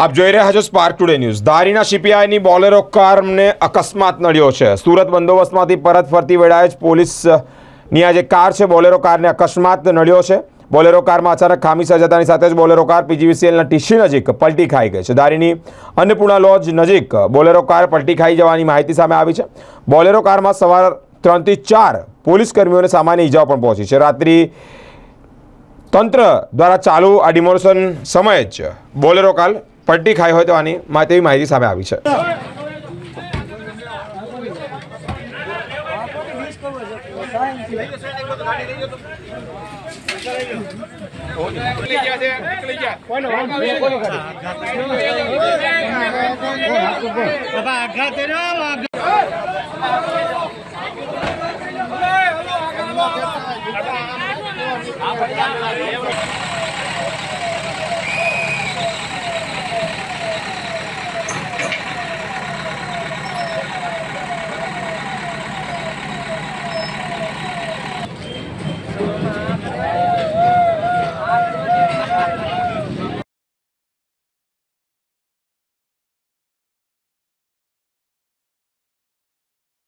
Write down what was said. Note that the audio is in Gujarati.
આપ જોઈ રહ્યા છો સ્પાર્ક ટુડે ન્યૂઝ। ધારીના સીપીઆઈની બોલેરો કારને અકસ્માત નડ્યો છે। સુરત બંદોબસ્તમાંથી પરત ફરતી વેળાએ જ પોલીસની આ જે કાર છે બોલેરો કારને અકસ્માત નડ્યો છે। બોલેરો કારમાં અચાનક ખામી સર્જાતાની સાથે જ બોલેરો કાર પીજીવીસીએલના ટીસી નજીક પલટી ખાઈ ગઈ છે। ધારીની અન્નપૂર્ણા લોજ નજીક બોલેરો કાર પલટી ખાઈ જવાની માહિતી સામે આવી છે। બોલેરો કારમાં સવાર 3 થી 4 પોલીસ કર્મીઓને સામાન્ય ઈજાઓ પણ પહોંચી છે। રાત્રિ તંત્ર દ્વારા ચાલુ આ ડિમોલેશન સમયે જ બોલેરો કાર પલટી ખાઈ હોય તેવી માહિતી સામે આવી છે।